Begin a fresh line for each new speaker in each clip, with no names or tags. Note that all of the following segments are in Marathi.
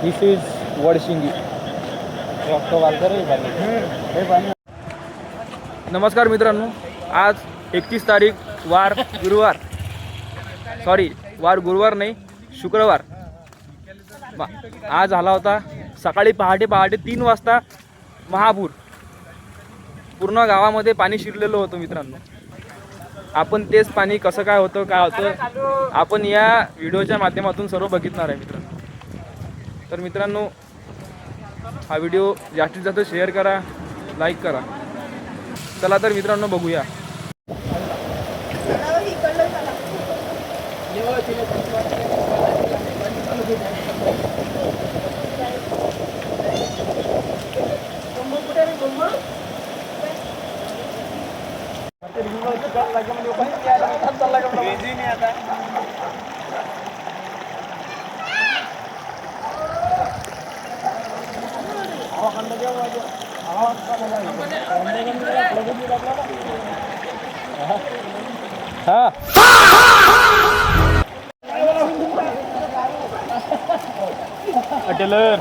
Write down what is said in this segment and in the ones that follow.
दिस इज वडशिंगी. नमस्कार मित्रांनो, आज 31 तारीख वार गुरुवार नाही, शुक्रवार. आज आला होता सकाळी पहाटे 3 वाजता महापूर. पूर्ण गावामध्ये पाणी शिरलेलं होतं मित्रांनो. आपण तेच पाणी कसं काय होतं आपण या व्हिडिओच्या माध्यमातून सर्व बघितणार आहे मित्रांनो. तर मित्रांनो, हा व्हिडिओ जास्तीत जास्त शेअर करा, लाईक करा. चला तर मित्रांनो बघूया. टेलर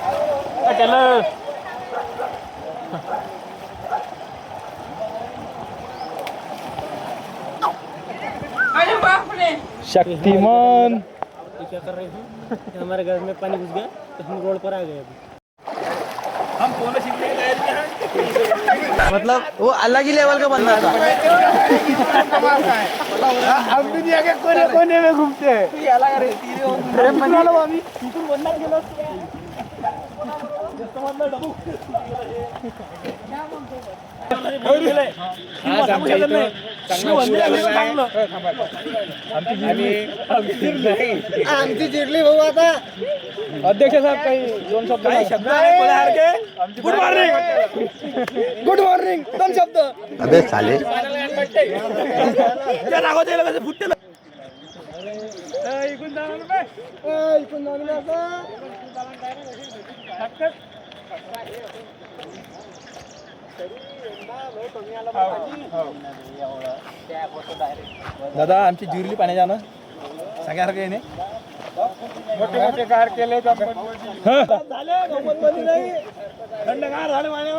शक्तिमान.
क्या कर रहे थे? हमारे घर में पानी घुस गया तो हम रोड पर आ गए.
हम दोनों सीखने गए थे.
मतलब वो अलग ही लेवल का बंदा था.
हम भी आगे कोने में घूमते हैं.
आमची चिरली भाऊ आता.
अध्यक्ष साहेब काही 2 शब्द. गुड मॉर्निंग 2 शब्द.
अबे साले.
दादा, आमची जिरली पाण्याच्या ना सांगायसारखं आहे. मोठे मोठे कार केले थंडगार झाले पाणी.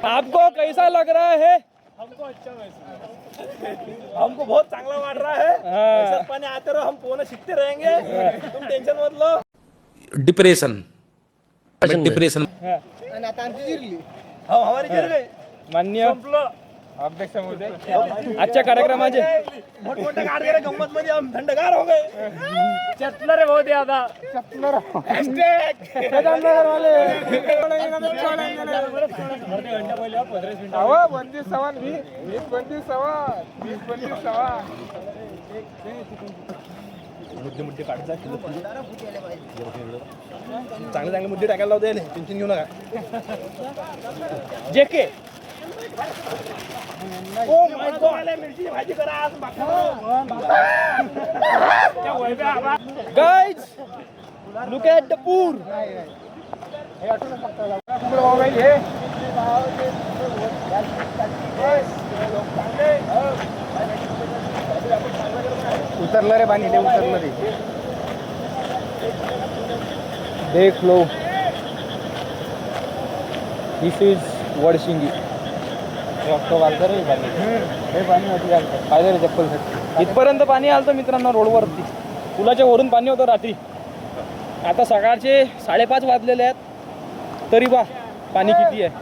आपको कैसा लग रहा है? हमको अच्छा महसूस, हमको बहुत चांगला वाट रहा है. ऐसा पानी आते रहो, हम पूर्ण सीखते रहेंगे. तुम टेंशन मत लो.
डिप्रेशन.
आणि आता आमची जिरली.
हो, हमारी जिर गई. मान्य अध्यक्ष महोदय, आजच्या कार्यक्रमाचे मोठमोठे गाड गेले गंमत मध्ये हम थंडगार हो गए. चटलर रे बहुत ज्यादा चटलर. मुद्दे काढायचा चांगले मुद्दे टाकायला लावते. टेन्शन घेऊ नका. जेके मिरची भाजी करा. गाइज, लुक ॲट द पूर. उतरलं रे पाणी, उतरलं रे. देख लो, दिस इज वडशिंगी. इथपर्यंत पाणी आलं मित्रांनो रोडवरती. पुलाच्या वरून पाणी होतं रात्री. आता सकाळचे 5:30 वाजलेले आहेत, तरी बा पाणी किती आहे.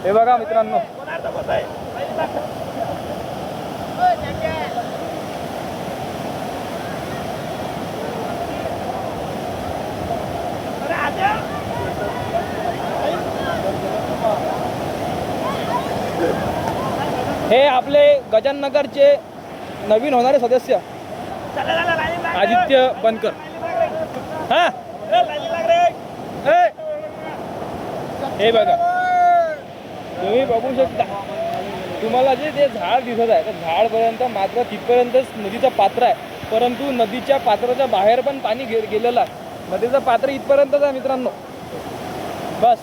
हे बघा मित्रांनो, हे आपले गजाननगरचे नवीन होणारे सदस्य आदित्य बनकर. हा, हे बघा, तुम्ही बघू शकता. तुम्हाला जे ते झाड दिसत आहे, त्या झाडपर्यंत मात्र तिथपर्यंतच नदीचं पात्र आहे. परंतु नदीच्या पात्राच्या बाहेर पण पाणी गेलेलं आहे. नदीचं पात्र इथपर्यंतच आहे मित्रांनो. बस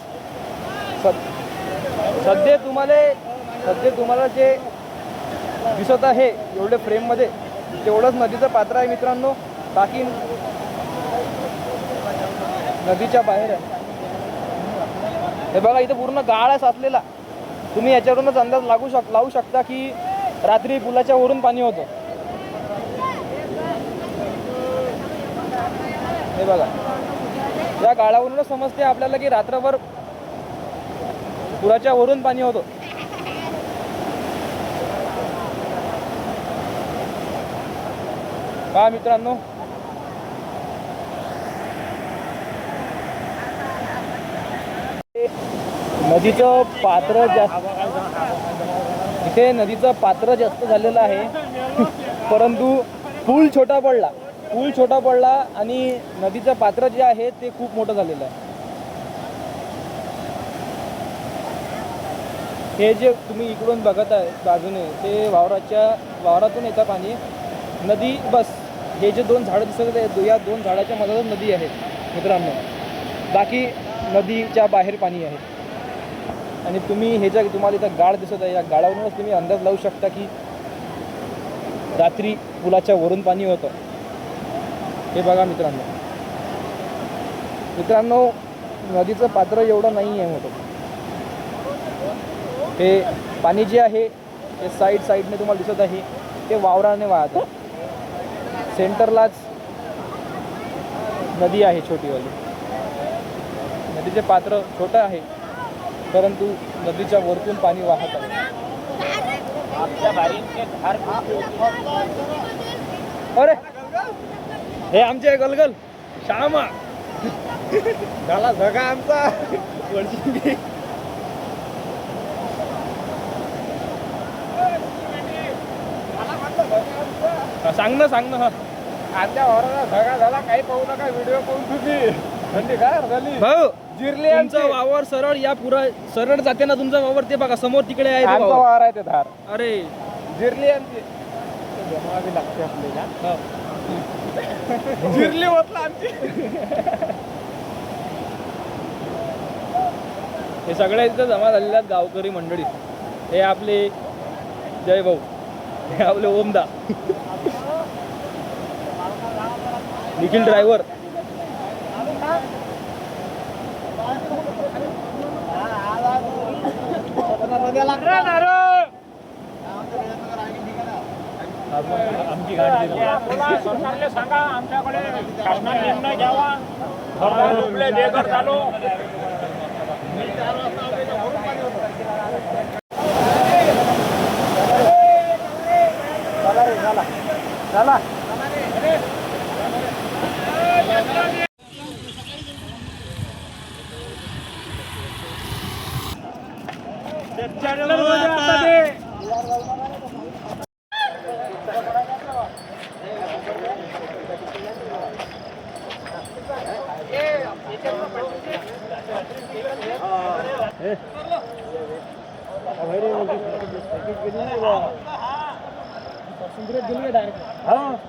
सध्या तुम्हाला जे दिसत आहे एवढे फ्रेममध्ये तेवढंच नदीचं पात्र आहे मित्रांनो. बाकी नदीच्या बाहेर आहे. हे बघा इथं पूर्ण गाळ आहे साचलेला. तुम्ही याच्यावरूनच अंदाज लावू शकता की रात्री पुलाच्या वरून पाणी होतं. हे बघा या गाळावरूनच समजते आपल्याला की रात्रभर पुलाच्या वरून पाणी होतं. पहा मित्रांनो नदीचं पात्र जास्त इथे नदीचं पात्र जास्त झालेलं आहे परंतु पूल छोटा पडला आणि नदीचं पात्र जे आहे ते खूप मोठं झालेलं आहे. हे जे तुम्ही इकडून बघत आहे बाजूने ते वावरातून येतं पाणी. नदी बस हे जे दोन झाडं दिसत आहेत या दोन झाडाच्या मधातच नदी आहे मित्रांनो. बाकी नदीच्या बाहेर पाणी आहे. आणि तुम्ही हे जे तुम्हाला इथं गाळ दिसत आहे या गाळावरूनच तुम्ही अंदाज लावू शकता की रात्री पुलाच्या वरून पाणी होतं. हे बघा मित्रांनो नदीचं पात्र एवढं नाही आहे मोठं. हे पाणी जे आहे ते साईडने तुम्हाला दिसत आहे ते वावराने वाहत आहे. सेंटरलाच नदी आहे छोटीवाली. नदीचे पात्र छोटं आहे परंतु नदीच्या वरतून पाणी वाहत आहे. अरे हे आमचे गलगल श्यामा झाला जगा आमचा वडचिंगी. सांग ना हा आमच्या वावराला झगा झाला. काही पाहू नका व्हिडिओ पाहून तुम्ही. थंडी काय झाली भाऊ जिरले. आमचं वावर सरळ या पुरा सरळ जाते ना तुमचा वावर. ते बघा समोर तिकडे आहे ते वावर आहे ते धार. अरे जिरली आमची जमावी लागते आपल्याला. जिरली होतला आमची. हे सगळ्या इथं जमा झालेल्या गावकरी मंडळी. हे आपले जय भाऊ, हे आपले ओमदा, निखिल ड्रायव्हर. आमची गाडी सरकारले सांगा आमच्याकडे शासनाने निर्णय घ्यावा. बेघर झालो. चला डायरेक्ट